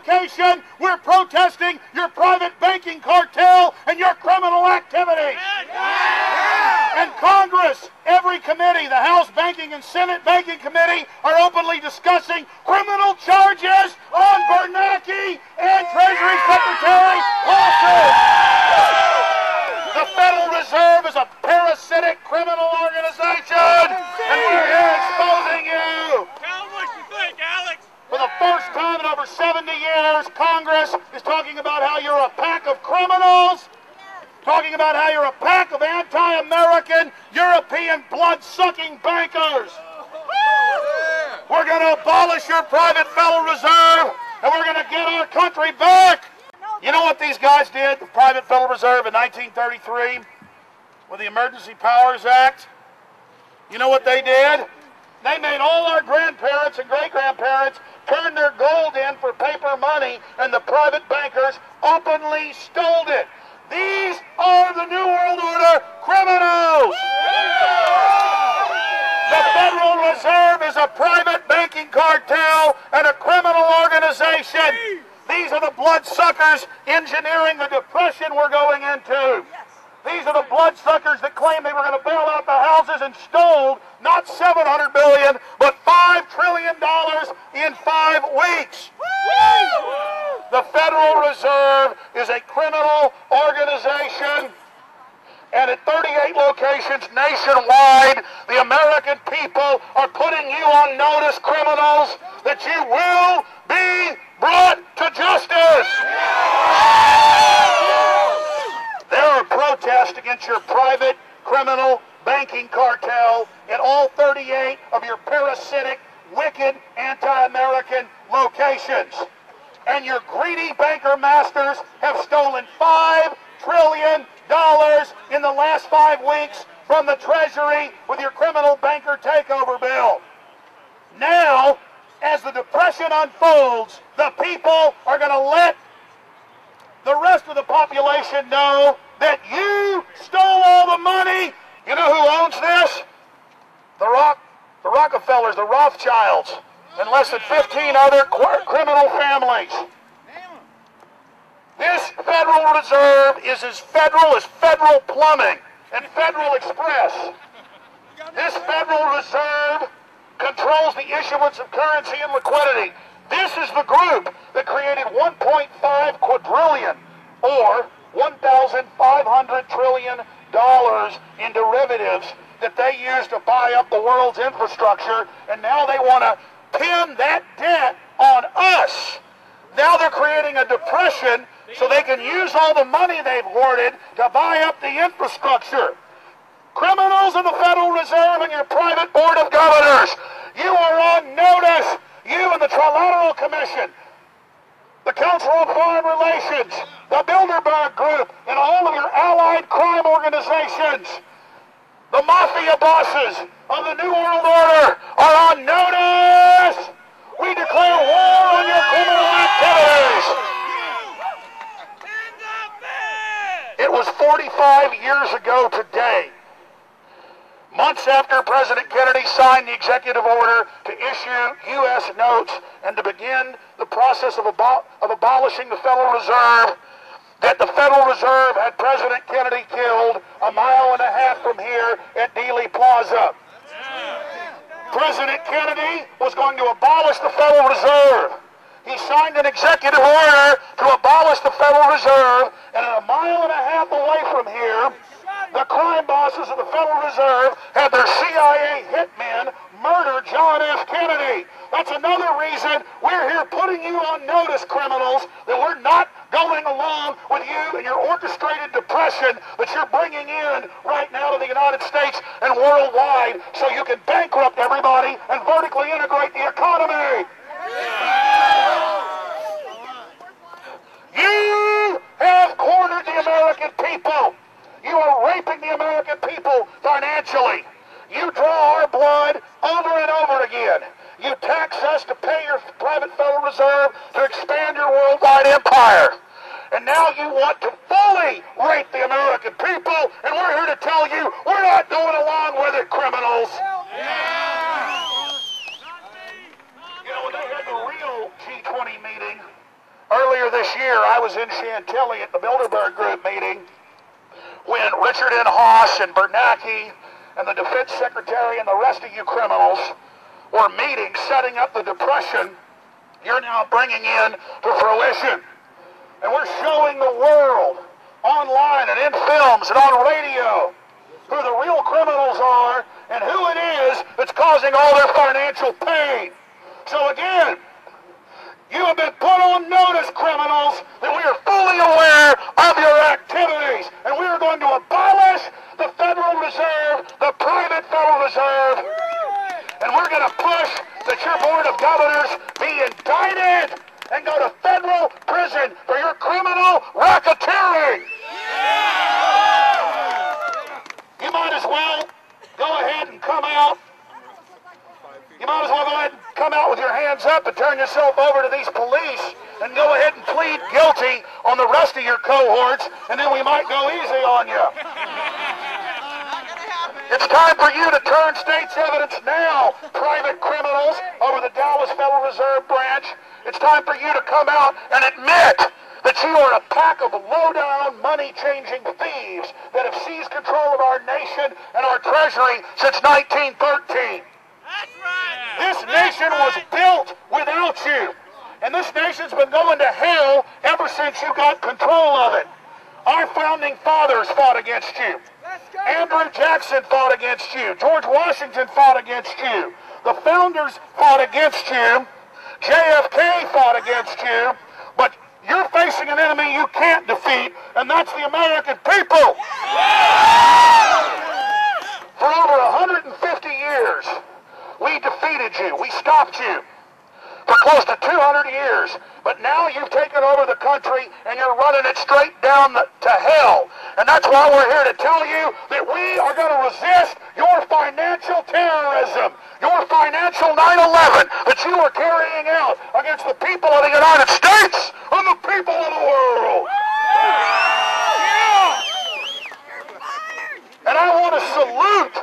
location, we're protesting your private banking cartel and your criminal activities. And Congress, every committee, the House Banking and Senate Banking Committee, are openly discussing criminal charges on Bernanke and Treasury Secretary Paulson. The Federal Reserve is a parasitic criminal organization, and we're here exposing you. Tell them what you think, Alex. For the first time in over 70 years, Congress is talking about how you're a pack of criminals, talking about how you're a pack of anti-American, European, blood-sucking bankers. We're going to abolish your private Federal Reserve, and we're going to get our country back. You know what these guys did, the private Federal Reserve, in 1933 with the Emergency Powers Act? You know what they did? They made all our grandparents and great-grandparents turn their gold in for paper money, and the private bankers openly stole it. These are the New World Order criminals! The Federal Reserve is a private banking cartel and a criminal organization. These are the bloodsuckers engineering the depression we're going into. These are the bloodsuckers that claim they were going to bail out the houses and stole not $700 billion, but $5 trillion in 5 weeks. The Federal Reserve is a criminal organization, and at 38 locations nationwide, the American people are putting you on notice, criminals, that you will be brought to justice. There are protests against your private criminal banking cartel in all 38 of your parasitic, wicked, anti-American locations. And your greedy banker masters have stolen $5 trillion in the last 5 weeks from the Treasury with your criminal banker takeover bill. Now, as the depression unfolds, the people are going to let the rest of the population know that you stole all the money. You know who owns this? The Rockefellers, the Rothschilds, and less than 15 other criminal families. This Federal Reserve is as federal as Federal Plumbing and Federal Express. This Federal Reserve controls the issuance of currency and liquidity. This is the group that created $1.5 quadrillion, or $1,500 trillion in derivatives that they use to buy up the world's infrastructure, and now they want to pin that debt on us. Now they're creating a depression so they can use all the money they've hoarded to buy up the infrastructure. Criminals of the Federal Reserve and your private board of governors, you are on notice. You and the Trilateral Commission, the Council on Foreign Relations, the Bilderberg Group, and all of your allied crime organizations, the mafia bosses of the New World Order are on notice. We declare war on your criminal activities. It was 45 years ago today, months after President Kennedy signed the executive order to issue U.S. notes and to begin the process of abolishing the Federal Reserve, that the Federal Reserve had President Kennedy killed 1.5 miles from here at Dealey Plaza. President Kennedy was going to abolish the Federal Reserve. He signed an executive order to abolish the Federal Reserve, and 1.5 miles away from here, the crime bosses of the Federal Reserve had their CIA hitmen murder John F. Kennedy. That's another reason we're here putting you on notice, criminals, that we're not going along with you and your orchestrated depression that you're bringing in right now to the United States and worldwide so you can bankrupt everybody and vertically integrate the economy. You have cornered the American people. You are raping the American people financially. You draw our blood over and over again. You tax us to pay your private Federal Reserve to expand your worldwide empire. And now you want to fully rape the American people, and we're here to tell you we're not going along with it, criminals. You know, when they had the real G20 meeting earlier this year, I was in Chantilly at the Bilderberg Group meeting when Richard N. Haas and Bernanke and the Defense Secretary and the rest of you criminals were meeting, setting up the depression you're now bringing in to fruition. And we're showing the world online and in films and on radio who the real criminals are and who it is that's causing all their financial pain. So again, you have been put on notice, criminals, that we are fully aware of your activities, and we are going to abolish the Federal Reserve, the private Federal Reserve, and we're going to push that your Board of Governors be indicted and go to federal prison for your criminal racketeering. You might as well go ahead and come out. You might as well go ahead and come out with your hands up and turn yourself over to these police and go ahead and plead guilty on the rest of your cohorts, and then we might go easy on you. It's time for you to turn state's evidence now, private criminals over the Dallas Federal Reserve Branch. It's time for you to come out and admit that you are a pack of low-down, money-changing thieves that have seized control of our nation and our treasury since 1913. That's right. This nation was built without you, and this nation's been going to hell ever since you got control of it. Our founding fathers fought against you. Andrew Jackson fought against you. George Washington fought against you. The founders fought against you. JFK fought against you. But you're facing an enemy you can't defeat, and that's the American people. For over 150 years, we defeated you. We stopped you for close to 200 years. But now you've taken over the country and you're running it straight down to hell. And that's why we're here to tell you that we are going to resist your financial terrorism, your financial 9/11 that you are carrying out against the people of the United States and the people of the world. And I want to salute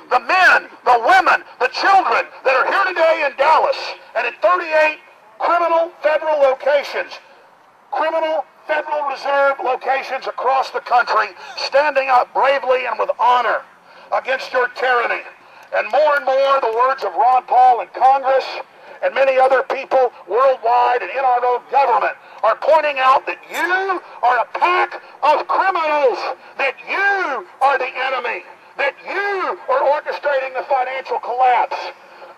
the men, the women, the children that are here today in Dallas and at 38 criminal federal locations, criminal Federal Reserve locations across the country, standing up bravely and with honor against your tyranny. And more, the words of Ron Paul in Congress and many other people worldwide and in our own government are pointing out that you are a pack of criminals, that you are the enemy, that you are orchestrating the financial collapse.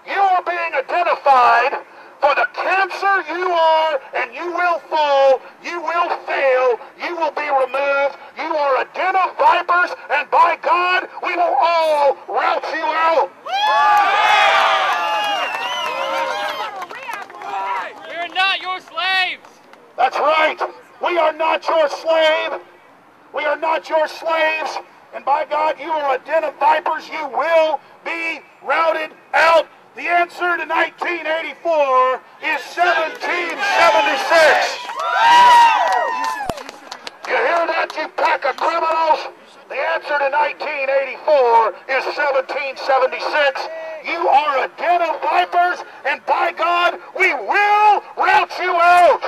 You are being identified for the cancer you are, and you will fall, you will fail, you will be removed. You are a den of vipers, and by God, we will all rout you out. We're not your slaves. That's right. We are not your slave. We are not your slaves. And by God, you are a den of vipers. You will be routed out. The answer to 1984 is 1776. You hear that, you pack of criminals? The answer to 1984 is 1776. You are a den of vipers, and by God, we will rout you out.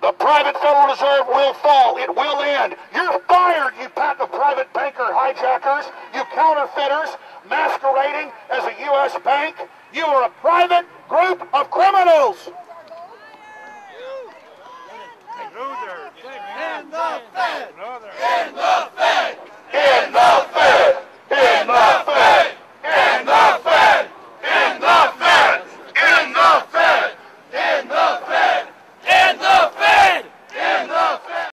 The private Federal Reserve will fall. It will end. You're fired, you pack of private banker hijackers, you counterfeiters masquerading as a U.S. bank. You are a private group of criminals.